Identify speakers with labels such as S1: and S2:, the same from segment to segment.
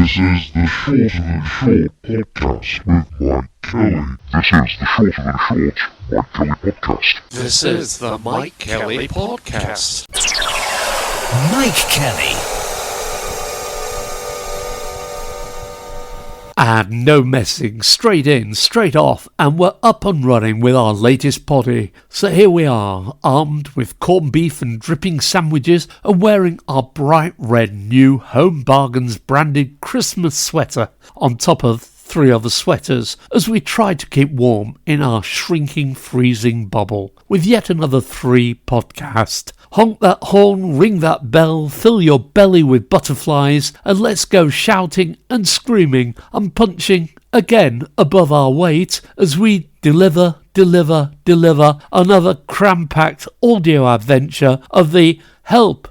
S1: This is the Shorter Than Short podcast with Mikedjkelly. This is the Mikedjkelly podcast.
S2: This is the Mikedjkelly podcast. Mikedjkelly.
S3: And no messing, straight in, straight off, and we're up and running with our latest poddy. So here we are, armed with corned beef and dripping sandwiches, and wearing our bright red new Home Bargains branded Christmas sweater, on top of 3 other sweaters, as we try to keep warm in our shrinking, freezing bubble, with yet another 3 podcast. Honk that horn, ring that bell, fill your belly with butterflies, and let's go shouting and screaming and punching again above our weight as we deliver another cram-packed audio adventure of the help,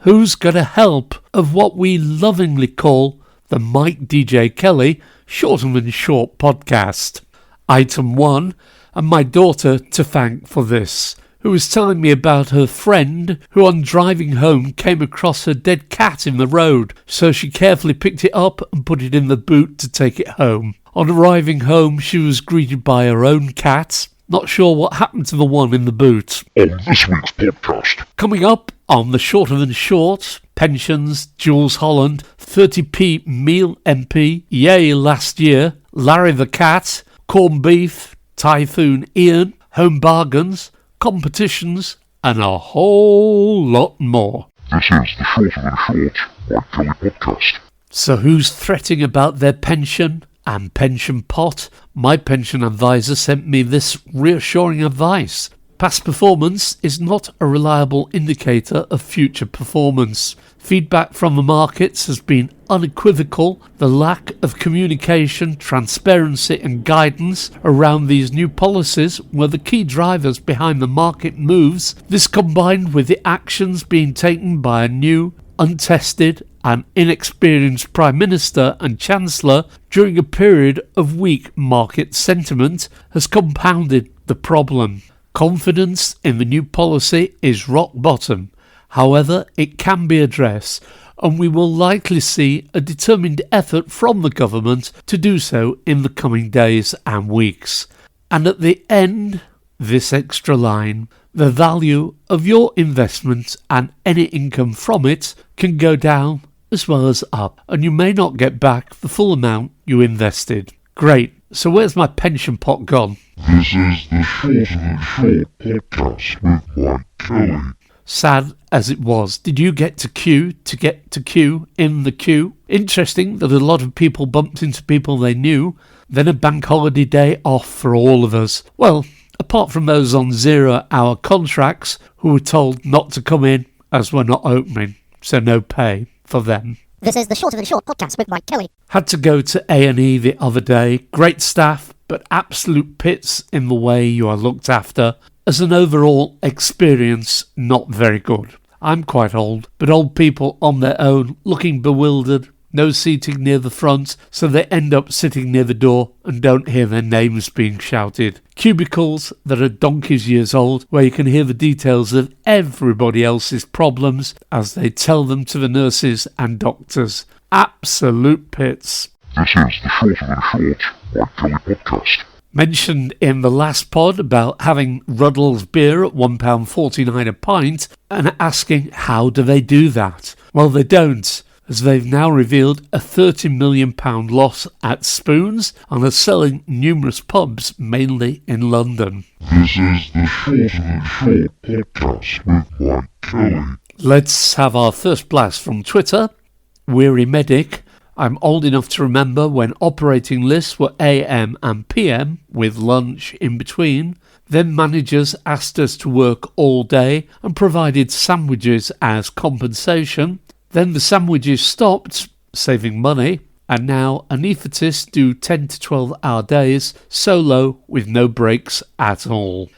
S3: who's gonna help of what we lovingly call the Mikedjkelly Shorter Than Short podcast. Item 1, and my daughter to thank for this, who was telling me about her friend who on driving home came across her dead cat in the road, so she carefully picked it up and put it in the boot to take it home. On arriving home, she was greeted by her own cat. Not sure what happened to the one in the boot.
S1: On this week's podcast.
S3: Coming up on the Shorter Than Short, pensions, Jools, Holland, 30p meal MP, yay last year, Larry the cat, corned beef, Typhoon Ian, Home Bargains, competitions, and a whole lot more.
S1: This is the Shorter Than Short Mikedjkelly podcast.
S3: So who's fretting about their pension and pension pot? My pension advisor sent me this reassuring advice. Past performance is not a reliable indicator of future performance. Feedback from the markets has been unequivocal. The lack of communication, transparency and guidance around these new policies were the key drivers behind the market moves. This combined with the actions being taken by a new, untested and inexperienced Prime Minister and Chancellor during a period of weak market sentiment has compounded the problem. Confidence in the new policy is rock bottom. However, it can be addressed, and we will likely see a determined effort from the government to do so in the coming days and weeks. And at the end, this extra line, the value of your investment and any income from it can go down as well as up, and you may not get back the full amount you invested. Great, so where's my pension pot gone?
S1: This is the Shorter Than Short podcast with Mikedjkelly.
S3: Sad as it was, did you get to queue in the queue? Interesting that a lot of people bumped into people they knew, then a bank holiday day off for all of us. Well, apart from those on 0-hour contracts who were told not to come in as we're not opening, so no pay for them.
S4: This is the Shorter Than Short podcast with Mikedjkelly.
S3: Had to go to A&E the other day. Great staff, but absolute pits in the way you are looked after. As an overall experience, not very good. I'm quite old, but old people on their own, looking bewildered, no seating near the front, so they end up sitting near the door and don't hear their names being shouted. Cubicles that are donkey's years old, where you can hear the details of everybody else's problems as they tell them to the nurses and doctors. Absolute pits.
S1: This is the Shorter Than Short Mikedjkelly podcast.
S3: Mentioned in the last pod about having Ruddle's beer at £1.49 a pint and asking how do they do that? Well, they don't, as they've now revealed a £30 million loss at Spoons and are selling numerous pubs, mainly in London.
S1: This is the Shorter Than Short podcast with Mikedjkelly.
S3: Let's have our first blast from Twitter. Weary Medic. I'm old enough to remember when operating lists were AM and PM, with lunch in between. Then managers asked us to work all day and provided sandwiches as compensation. Then the sandwiches stopped, saving money, and now anaesthetists do 10 to 12 hour days, solo with no breaks at all.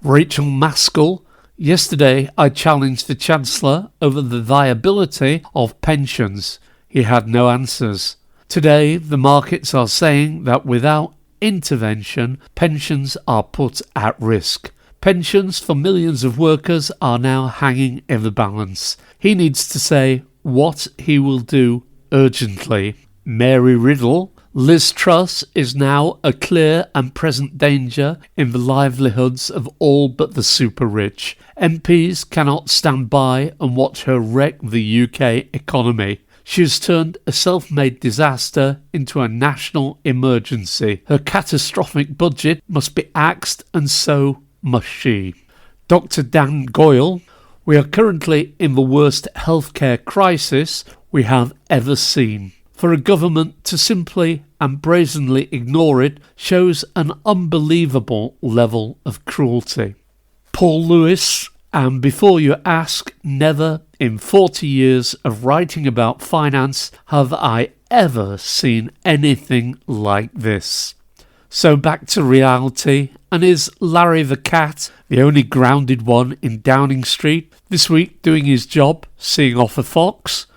S3: Rachel Maskell. Yesterday I challenged the Chancellor over the viability of pensions. He had no answers. Today, the markets are saying that without intervention, pensions are put at risk. Pensions for millions of workers are now hanging in the balance. He needs to say what he will do urgently. Mary Riddle, Liz Truss is now a clear and present danger in the livelihoods of all but the super rich. MPs cannot stand by and watch her wreck the UK economy. She has turned a self-made disaster into a national emergency. Her catastrophic budget must be axed, and so must she. Dr. Dan Goyle, we are currently in the worst healthcare crisis we have ever seen. For a government to simply and brazenly ignore it shows an unbelievable level of cruelty. Paul Lewis, and before you ask, never in 40 years of writing about finance have I ever seen anything like this. So back to reality, and is Larry the cat the only grounded one in Downing Street this week doing his job, seeing off a fox?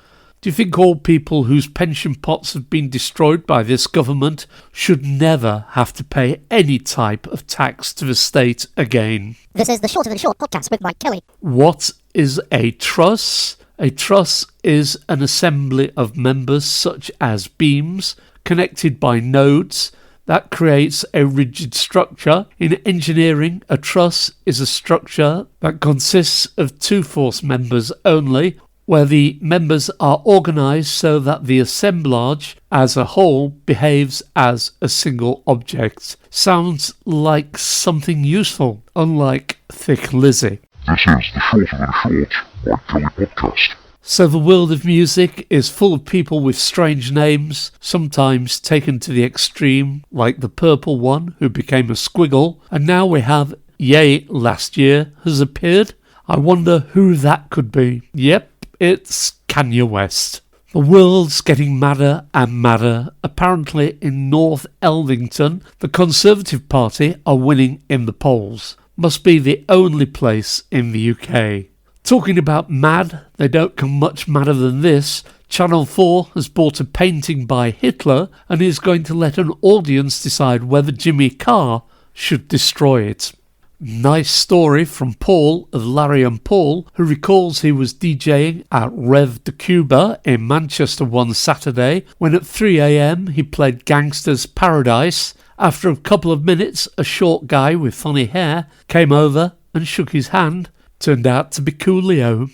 S3: Do you think all people whose pension pots have been destroyed by this government should never have to pay any type of tax to the state again?
S4: This is the Shorter Than Short podcast with Mike Kelly.
S3: What is a truss? A truss is an assembly of members such as beams connected by nodes that creates a rigid structure. In engineering, a truss is a structure that consists of two force members only, where the members are organised so that the assemblage as a whole behaves as a single object. Sounds like something useful, unlike Thick Lizzy.
S1: This is the Shorter Than Short Mike Kelly podcast.
S3: So the world of music is full of people with strange names, sometimes taken to the extreme, like the purple one who became a squiggle, and now we have Ye last year has appeared. I wonder who that could be. Yep, it's Kanye West. The world's getting madder and madder. Apparently in North Elvington, the Conservative Party are winning in the polls. Must be the only place in the UK. Talking about mad, they don't come much madder than this. Channel 4 has bought a painting by Hitler and is going to let an audience decide whether Jimmy Carr should destroy it. Nice story from Paul of Larry and Paul, who recalls he was DJing at Rev de Cuba in Manchester one Saturday when at 3 a.m. he played Gangster's Paradise. After a couple of minutes, a short guy with funny hair came over and shook his hand. Turned out to be Coolio.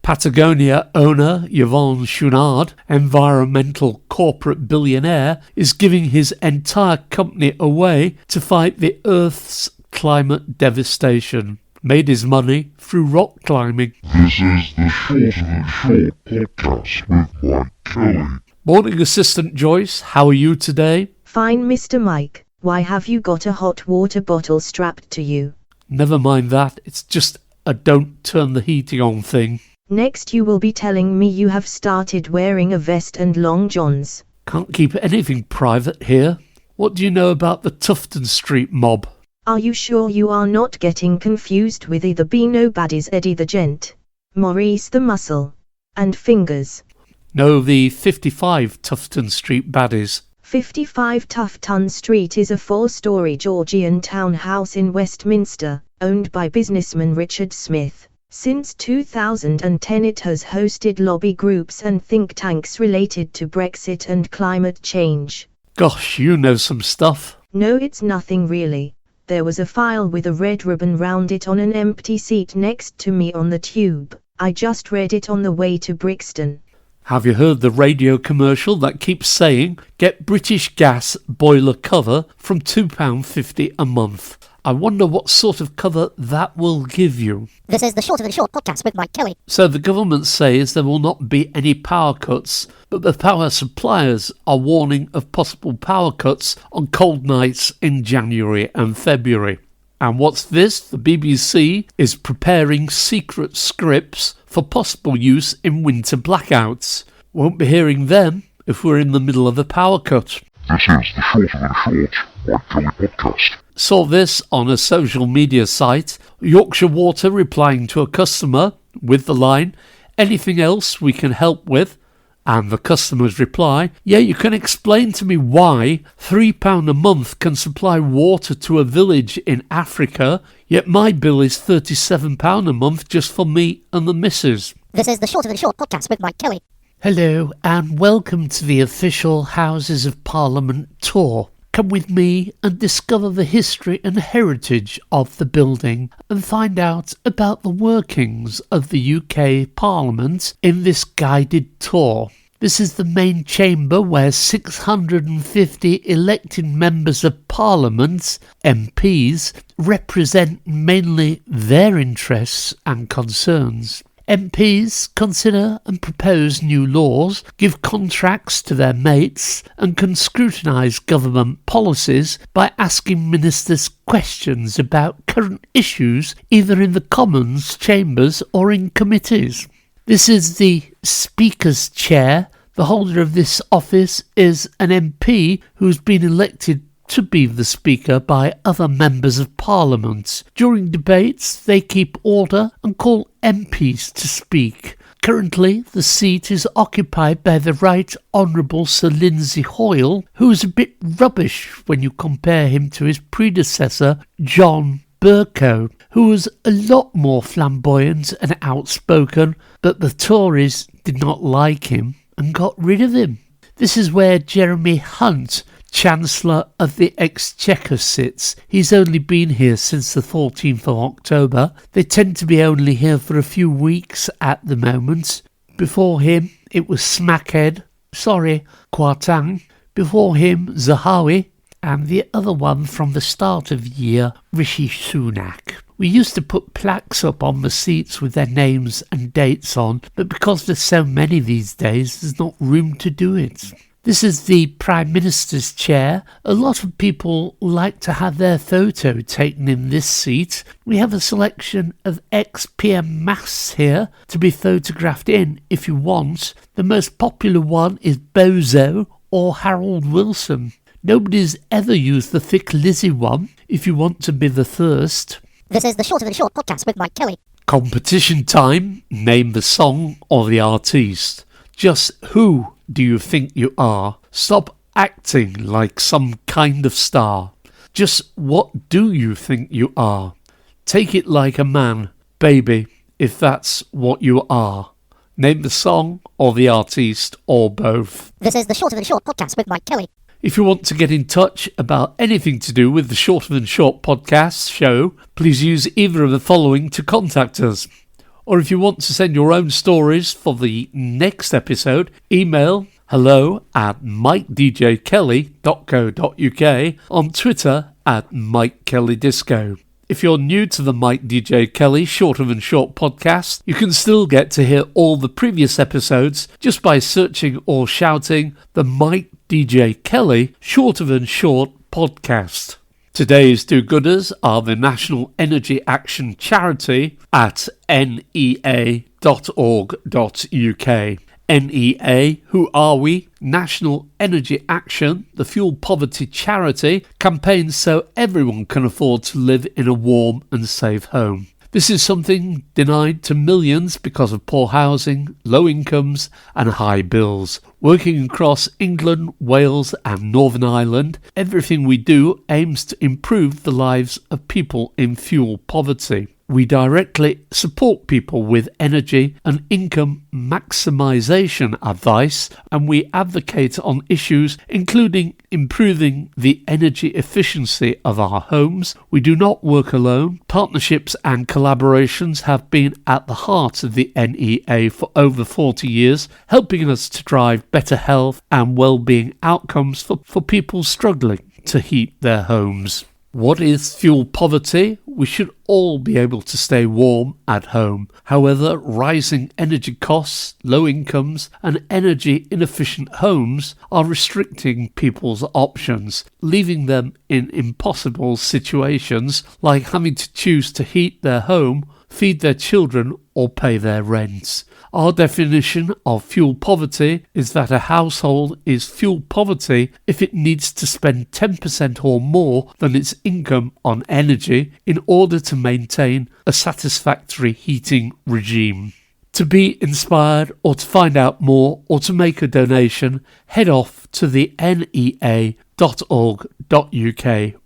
S3: Patagonia owner Yvon Chouinard, environmental corporate billionaire, is giving his entire company away to fight the Earth's climate devastation. Made his money through rock climbing.
S1: This is the Shorter Than Short podcast with Mike Kelly.
S3: Morning, Assistant Joyce. How are you today?
S5: Fine, Mr. Mike. Why have you got a hot water bottle strapped to you?
S3: Never mind that. It's just a don't turn the heating on thing.
S5: Next you will be telling me you have started wearing a vest and long johns.
S3: Can't keep anything private here. What do you know about the Tufton Street mob?
S5: Are you sure you are not getting confused with either Beano Baddies Eddie the Gent, Maurice the Muscle, and Fingers?
S3: No, the 55 Tufton Street baddies.
S5: 55 Tufton Street is a 4-story Georgian townhouse in Westminster, owned by businessman Richard Smith. Since 2010 it has hosted lobby groups and think tanks related to Brexit and climate change.
S3: Gosh, you know some stuff.
S5: No, it's nothing really. There was a file with a red ribbon round it on an empty seat next to me on the tube. I just read it on the way to Brixton.
S3: Have you heard the radio commercial that keeps saying, get British Gas boiler cover from £2.50 a month? I wonder what sort of cover that will give you.
S4: This is the Shorter Than Short podcast with Mike Kelly.
S3: So the government says there will not be any power cuts, but the power suppliers are warning of possible power cuts on cold nights in January and February. And what's this? The BBC is preparing secret scripts for possible use in winter blackouts. Won't be hearing them if we're in the middle of a power cut.
S1: This is the Shorter Than Short Mike Kelly podcast.
S3: Saw this on a social media site. Yorkshire Water replying to a customer with the line, anything else we can help with? And the customer's reply, yeah, you can explain to me why £3 a month can supply water to a village in Africa, yet my bill is £37 a month just for me and the missus.
S4: This is the Shorter Than Short podcast with Mike Kelly.
S3: Hello and welcome to the official Houses of Parliament tour. Come with me and discover the history and heritage of the building and find out about the workings of the UK Parliament in this guided tour. This is the main chamber where 650 elected members of Parliament, MPs, represent mainly their interests and concerns. MPs consider and propose new laws, give contracts to their mates, and can scrutinise government policies by asking ministers questions about current issues either in the Commons chambers or in committees. This is the Speaker's chair. The holder of this office is an MP who's been elected to be the Speaker by other members of Parliament. During debates, they keep order and call MPs to speak. Currently, the seat is occupied by the Right Honourable Sir Lindsay Hoyle, who is a bit rubbish when you compare him to his predecessor, John Bercow, who was a lot more flamboyant and outspoken, but the Tories did not like him and got rid of him. This is where Jeremy Hunt, Chancellor of the Exchequer, sits. He's only been here since the 14th of October. They tend to be only here for a few weeks at the moment. Before him, it was Kwarteng. Before him, Zahawi. And the other one from the start of the year, Rishi Sunak. We used to put plaques up on the seats with their names and dates on, but because there's so many these days, there's not room to do it. This is the Prime Minister's chair. A lot of people like to have their photo taken in this seat. We have a selection of ex-PM masts here to be photographed in if you want. The most popular one is Bozo or Harold Wilson. Nobody's ever used the Thick Lizzy one if you want to be the first.
S4: This is the Shorter Than Short podcast with Mike Kelly.
S3: Competition time. Name the song or the artiste. Just who do you think you are? Stop acting like some kind of star. Just what do you think you are? Take it like a man, baby, if that's what you are. Name the song or the artiste or both.
S4: This is the Shorter Than Short podcast with Mike Kelly.
S3: If you want to get in touch about anything to do with the Shorter Than Short podcast show, please use either of the following to contact us. Or if you want to send your own stories for the next episode, email hello@mikedjkelly.co.uk, on Twitter @MikeKellyDisco. If you're new to the Mike DJ Kelly Shorter Than Short podcast, you can still get to hear all the previous episodes just by searching or shouting the Mike DJ Kelly Shorter Than Short podcast. Today's do-gooders are the National Energy Action Charity at nea.org.uk. NEA, who are we? National Energy Action, the fuel poverty charity, campaigns so everyone can afford to live in a warm and safe home. This is something denied to millions because of poor housing, low incomes and high bills. Working across England, Wales and Northern Ireland, everything we do aims to improve the lives of people in fuel poverty. We directly support people with energy and income maximisation advice, and we advocate on issues including improving the energy efficiency of our homes. We do not work alone. Partnerships and collaborations have been at the heart of the NEA for over 40 years, helping us to drive better health and well-being outcomes for people struggling to heat their homes. What is fuel poverty? We should all be able to stay warm at home. However, rising energy costs, low incomes and energy inefficient homes are restricting people's options, leaving them in impossible situations like having to choose to heat their home, feed their children or pay their rents. Our definition of fuel poverty is that a household is fuel poverty if it needs to spend 10% or more than its income on energy in order to maintain a satisfactory heating regime. To be inspired or to find out more or to make a donation, head off to the nea.org.uk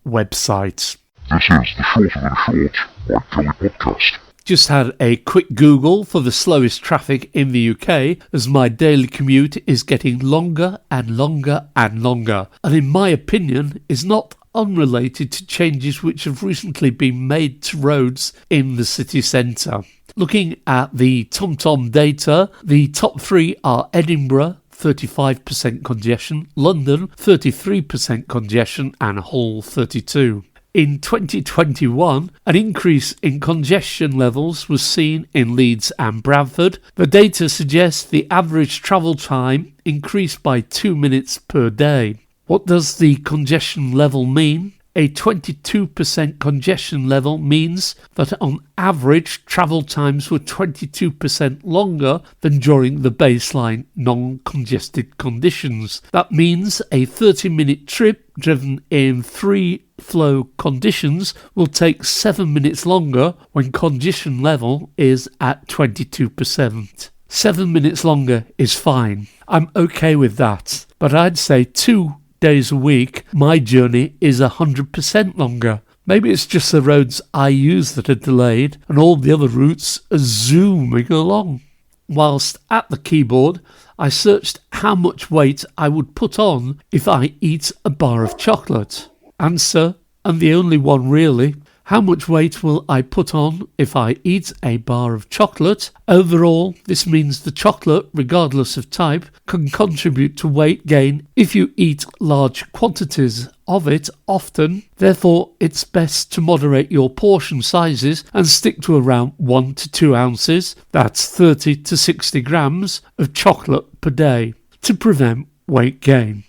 S3: website.
S1: This is the Shorter Than Short Mike Kelly podcast.
S3: Just had a quick Google for the slowest traffic in the UK, as my daily commute is getting longer and longer and longer, and in my opinion is not unrelated to changes which have recently been made to roads in the city centre. Looking at the TomTom data, the top three are Edinburgh, 35% congestion, London 33% congestion, and Hull 32%. In 2021, an increase in congestion levels was seen in Leeds and Bradford. The data suggests the average travel time increased by 2 minutes per day. What does the congestion level mean? A 22% congestion level means that on average travel times were 22% longer than during the baseline non-congested conditions. That means a 30-minute trip driven in free flow conditions will take 7 minutes longer when congestion level is at 22%. 7 minutes longer is fine. I'm okay with that, but I'd say 2 days a week, my journey is 100% longer. Maybe it's just the roads I use that are delayed and all the other routes are zooming along. Whilst at the keyboard, I searched how much weight I would put on if I eat a bar of chocolate. Answer, and the only one really, how much weight will I put on if I eat a bar of chocolate? Overall, this means the chocolate, regardless of type, can contribute to weight gain if you eat large quantities of it often. Therefore, it's best to moderate your portion sizes and stick to around 1 to 2 ounces, that's 30 to 60 grams, of chocolate per day to prevent weight gain.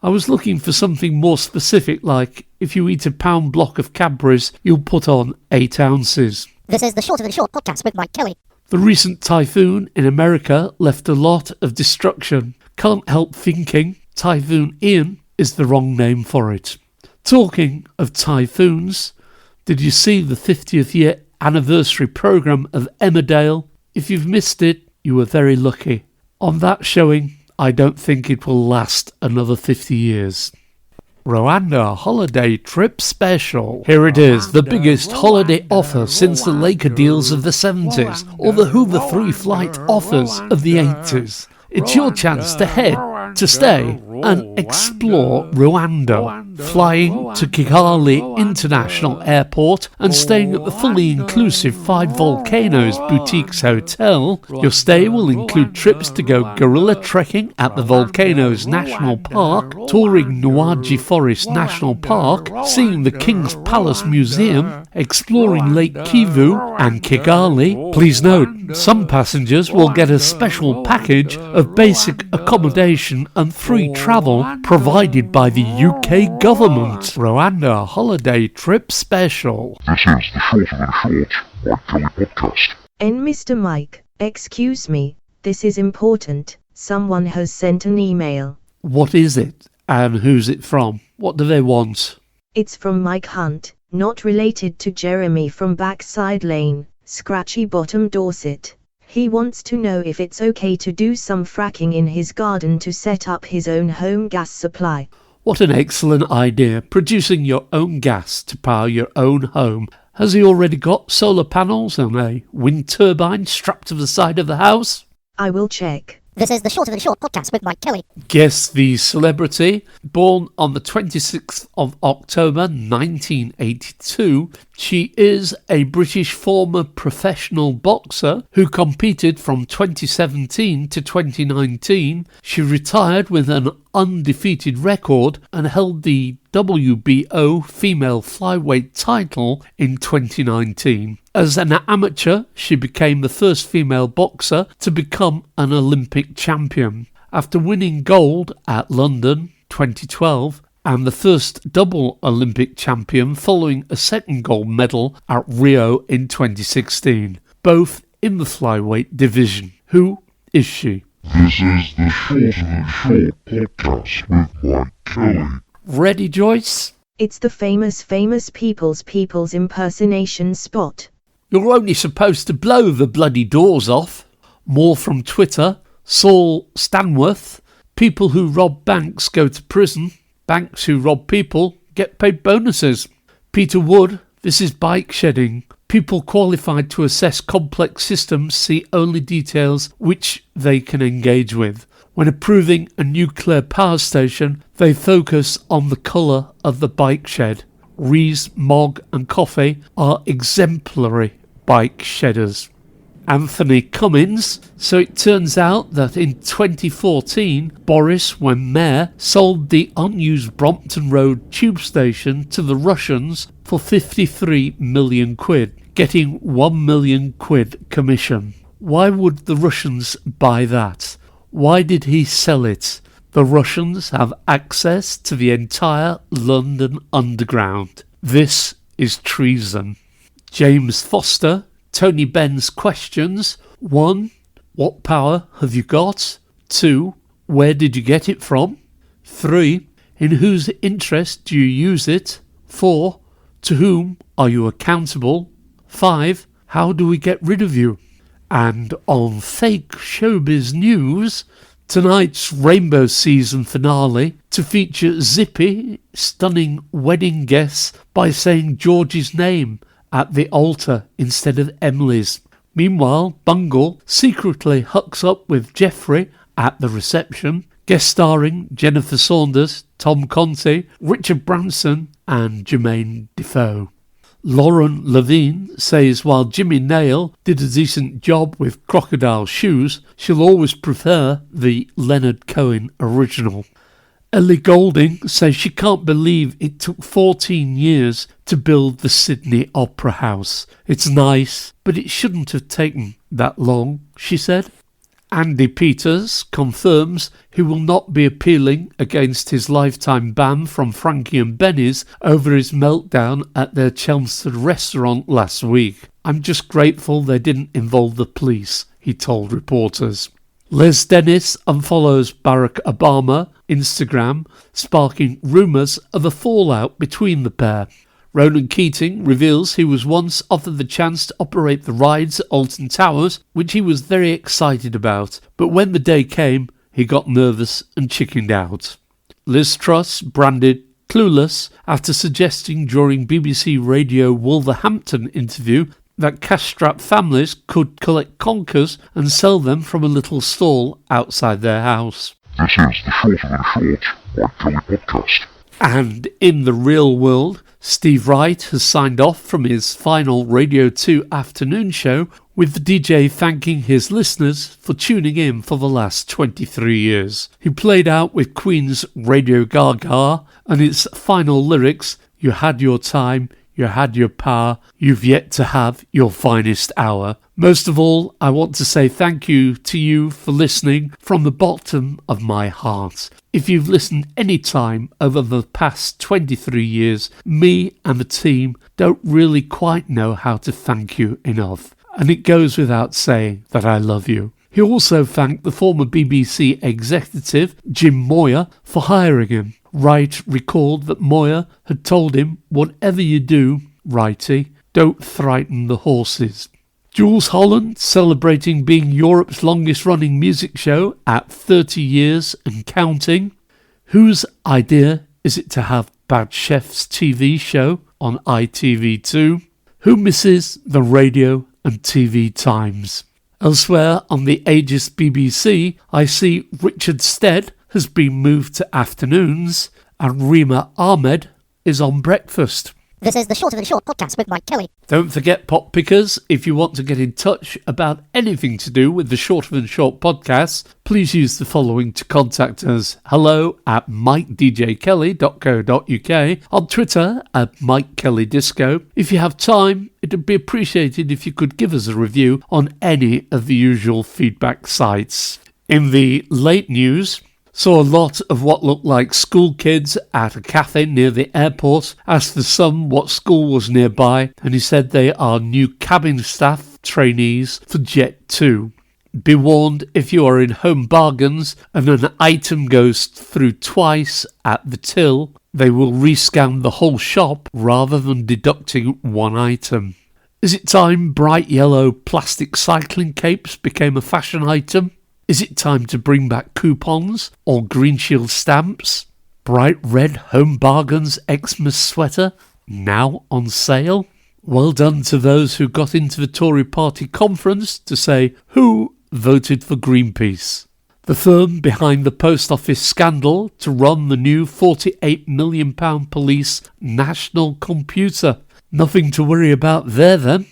S3: I was looking for something more specific, like if you eat a pound block of Cadbury's, you'll put on 8 ounces.
S4: This is the Shorter Than Short podcast with Mikedjkelly.
S3: The recent typhoon in America left a lot of destruction. Can't help thinking Typhoon Ian is the wrong name for it. Talking of typhoons, did you see the 50th year anniversary programme of Emmerdale? If you've missed it, you were very lucky. On that showing, I don't think it will last another 50 years. Rwanda holiday trip special. Here it is, the biggest holiday offer since the Laker deals of the 70s or the Hoover 3 flight offers of the 80s. It's your chance to head, to stay and explore Rwanda. Flying to Kigali International Airport and staying at the fully inclusive Five Volcanoes Boutiques Hotel. Your stay will include trips to go gorilla trekking at the Volcanoes National Park, touring Nwaji Forest National Park, seeing the King's Palace Museum, exploring Lake Kivu and Kigali. Please note, some passengers will get a special package of basic accommodation and free travel provided by the UK government. Rwanda holiday trip special.
S1: This is the Shorter Than Short Mikedjkelly podcast.
S5: And Mr. Mike, excuse me, this is important. Someone has sent an email.
S3: What is it? And who's it from? What do they want?
S5: It's from Mike Hunt, not related to Jeremy from Backside Lane, Scratchy Bottom, Dorset. He wants to know if it's okay to do some fracking in his garden to set up his own home gas supply.
S3: What an excellent idea, producing your own gas to power your own home. Has he already got solar panels and a wind turbine strapped to the side of the house?
S5: I will check.
S4: This is the Shorter Than Short podcast with Mikedjkelly.
S3: Guess the celebrity. Born on the 26th of October 1982, she is a British former professional boxer who competed from 2017 to 2019. She retired with an undefeated record and held the WBO female flyweight title in 2019. As an amateur, she became the first female boxer to become an Olympic champion. After winning gold at London 2012 and the first double Olympic champion following a second gold medal at Rio in 2016, both in the flyweight division. Who is she?
S1: This is the Shorter Than Short podcast with Mikedjkelly.
S3: Ready, Joyce?
S5: It's the famous people's impersonation spot.
S3: You're only supposed to blow the bloody doors off. More from Twitter. Saul Stanworth. People who rob banks go to prison. Banks who rob people get paid bonuses. Peter Wood. This is bike shedding. People qualified to assess complex systems see only details which they can engage with. When approving a nuclear power station, they focus on the colour of the bike shed. Rees, Mogg and Coffey are exemplary bike shedders. Anthony Cummins. So it turns out that in 2014, Boris, when mayor, sold the unused Brompton Road tube station to the Russians for 53 million quid, getting 1 million quid commission. Why would the Russians buy that? Why did he sell it? The Russians have access to the entire London Underground. This is treason. James Foster. Tony Benn's questions. 1. What power have you got? 2. Where did you get it from? 3. In whose interest do you use it? 4. To whom are you accountable? 5. How do we get rid of you? And on fake showbiz news, tonight's Rainbow season finale to feature Zippy stunning wedding guests by saying George's name at the altar instead of Emily's. Meanwhile, Bungle secretly hooks up with Jeffrey at the reception, guest starring Jennifer Saunders, Tom Conti, Richard Branson and Jermaine Defoe. Lauren Levine says while Jimmy Nail did a decent job with Crocodile Shoes, she'll always prefer the Leonard Cohen original. Ellie Goulding says she can't believe it took 14 years to build the Sydney Opera House. It's nice, but it shouldn't have taken that long, she said. Andy Peters confirms he will not be appealing against his lifetime ban from Frankie and Benny's over his meltdown at their Chelmsford restaurant last week. I'm just grateful they didn't involve the police, he told reporters. Les Dennis unfollows Barack Obama Instagram, sparking rumours of a fallout between the pair. Ronan Keating reveals he was once offered the chance to operate the rides at Alton Towers, which he was very excited about, but when the day came, he got nervous and chickened out. Liz Truss branded clueless after suggesting during BBC Radio Wolverhampton interview that cash-strapped families could collect conkers and sell them from a little stall outside their house.
S1: This is the Short of the Short Mikedjkelly podcast.
S3: And in the real world, Steve Wright has signed off from his final Radio 2 afternoon show, with the DJ thanking his listeners for tuning in for the last 23 years. He played out with Queen's Radio Gaga and its final lyrics, "You had your time, you had your power, you've yet to have your finest hour." Most of all, I want to say thank you to you for listening from the bottom of my heart. If you've listened any time over the past 23 years, me and the team don't really quite know how to thank you enough. And it goes without saying that I love you. He also thanked the former BBC executive, Jim Moyer, for hiring him. Wright recalled that Moyer had told him, "Whatever you do, Wrighty, don't frighten the horses." Jools Holland celebrating being Europe's longest running music show at 30 years and counting. Whose idea is it to have Bad Chef's TV show on ITV2? Who misses the radio and TV times? Elsewhere on the ageist BBC, I see Richard Stead has been moved to afternoons and Rima Ahmed is on breakfast.
S4: This is the Short of the Short podcast with Mikedjkelly.
S3: Don't forget, pop pickers, if you want to get in touch about anything to do with the Shorter Than Short podcast, please use the following to contact us. hello@mikedjkelly.co.uk, on Twitter @MikeKellyDisco. If you have time, it would be appreciated if you could give us a review on any of the usual feedback sites. In the late news, saw a lot of what looked like school kids at a cafe near the airport, asked the son what school was nearby, and he said they are new cabin staff trainees for Jet 2. Be warned, if you are in Home Bargains and an item goes through twice at the till, they will rescan the whole shop rather than deducting one item. Is it time bright yellow plastic cycling capes became a fashion item? Is it time to bring back coupons or Green Shield stamps? Bright red Home Bargains Xmas sweater now on sale? Well done to those who got into the Tory party conference to say who voted for Greenpeace. The firm behind the post office scandal to run the new £48 million police national computer. Nothing to worry about there then.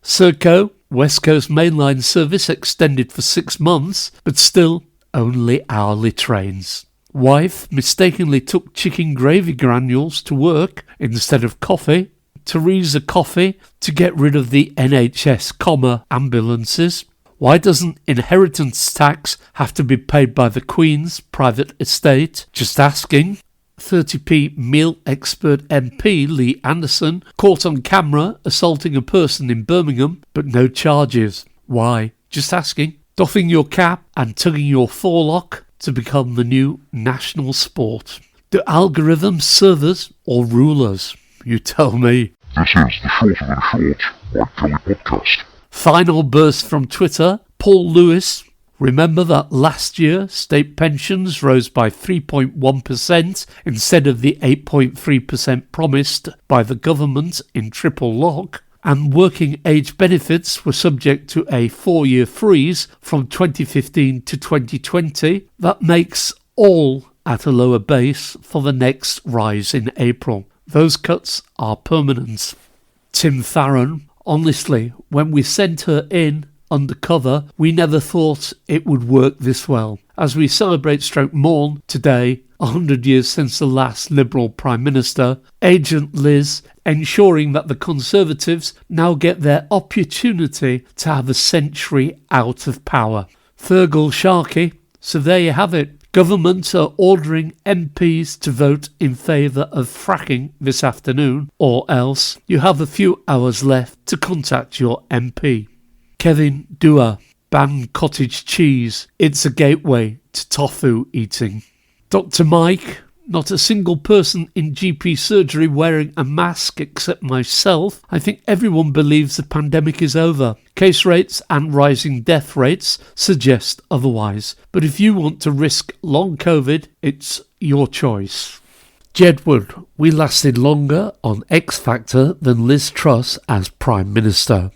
S3: Serco, West Coast mainline service extended for 6 months, but still only hourly trains. Wife mistakenly took chicken gravy granules to work instead of coffee. Teresa coffee to get rid of the NHS, ambulances. Why doesn't inheritance tax have to be paid by the Queen's private estate? Just asking. 30p meal expert MP Lee Anderson caught on camera assaulting a person in Birmingham, but no charges. Why? Just asking. Doffing your cap and tugging your forelock to become the new national sport. Do algorithms serve us or rulers? You tell me.
S1: This is the Shorter Than Short Mikedjkelly podcast.
S3: Final burst from Twitter. Paul Lewis. Remember that last year state pensions rose by 3.1% instead of the 8.3% promised by the government in triple lock, and working age benefits were subject to a 4-year freeze from 2015 to 2020. That makes all at a lower base for the next rise in April. Those cuts are permanent. Tim Farron, honestly, when we sent her in undercover, we never thought it would work this well. As we celebrate mourn today, 100 years since the last Liberal Prime Minister, Agent Liz ensuring that the Conservatives now get their opportunity to have a century out of power. Thurgle Sharkey, so there you have it. Governments are ordering MPs to vote in favour of fracking this afternoon, or else you have a few hours left to contact your MP. Kevin Dua, ban cottage cheese. It's a gateway to tofu eating. Dr. Mike, not a single person in GP surgery wearing a mask except myself. I think everyone believes the pandemic is over. Case rates and rising death rates suggest otherwise. But if you want to risk long COVID, it's your choice. Jedward, we lasted longer on X Factor than Liz Truss as Prime Minister.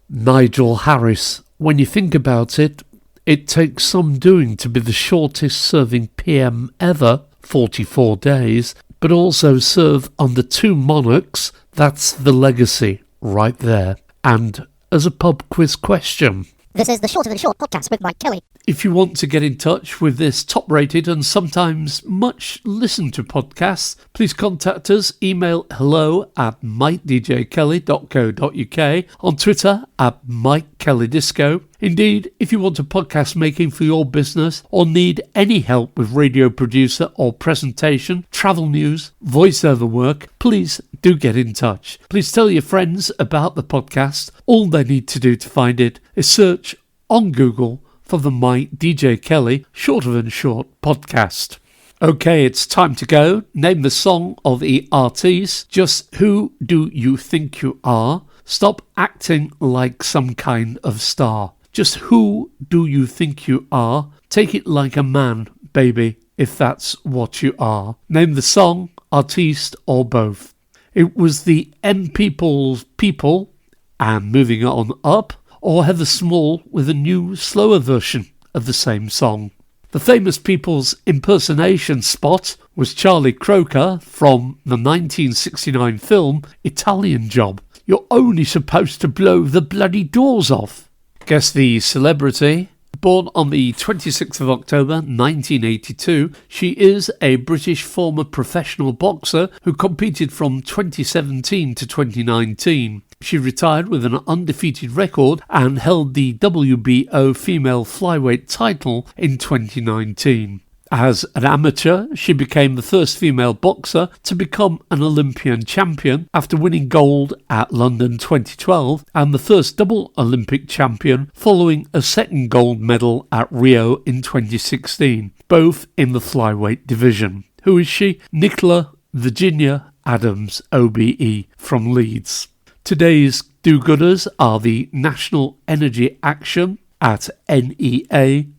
S3: Nigel Harris, when you think about it, it takes some doing to be the shortest serving PM ever, 44 days, but also serve under 2 monarchs. That's the legacy right there. And as a pub quiz question,
S4: This is the Shorter Than Short podcast with Mikedjkelly.
S3: if you want to get in touch with this top-rated and sometimes much listened to podcast, please contact us. Email hello@mikedjkelly.co.uk, on Twitter @MikeKellyDisco. Indeed, if you want a podcast making for your business or need any help with radio producer or presentation, travel news, voiceover work, please do get in touch. Please tell your friends about the podcast. All they need to do to find it is search on Google for the Mikedjkelly Shorter Than Short podcast. Okay, it's time to go. Name the song of the artiste. Just who do you think you are? Stop acting like some kind of star. Just who do you think you are? Take it like a man, baby, if that's what you are. Name the song, artiste, or both. It was the M People's People, and moving on up, or Heather Small with a new, slower version of the same song. The Famous People's impersonation spot was Charlie Croker from the 1969 film Italian Job. You're only supposed to blow the bloody doors off. Guess the celebrity. Born on the 26th of October 1982, she is a British former professional boxer who competed from 2017 to 2019. She retired with an undefeated record and held the WBO female flyweight title in 2019. As an amateur, she became the first female boxer to become an Olympian champion after winning gold at London 2012 and the first double Olympic champion following a second gold medal at Rio in 2016, both in the flyweight division. Who is she? Nicola Virginia Adams, OBE, from Leeds. Today's do-gooders are the National Energy Action at nea.org.uk.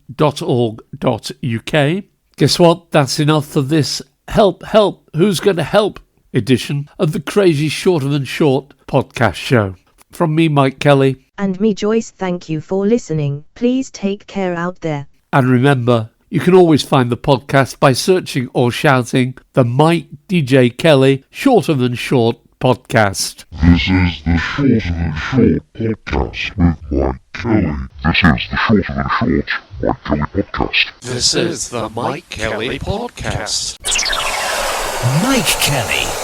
S3: Guess what? That's enough for this. Help, help. Who's going to help? edition of the Crazy Shorter Than Short podcast show. From me, Mike Kelly.
S5: And me, Joyce, thank you for listening. Please take care out there.
S3: And remember, you can always find the podcast by searching or shouting the Mikedjkelly Shorter Than Short podcast.
S1: This is the Shorter Than Short podcast with Mike Kelly. This is the Shorter Than Short Mike Kelly podcast.
S2: This is the Mike Kelly podcast. Mike Kelly.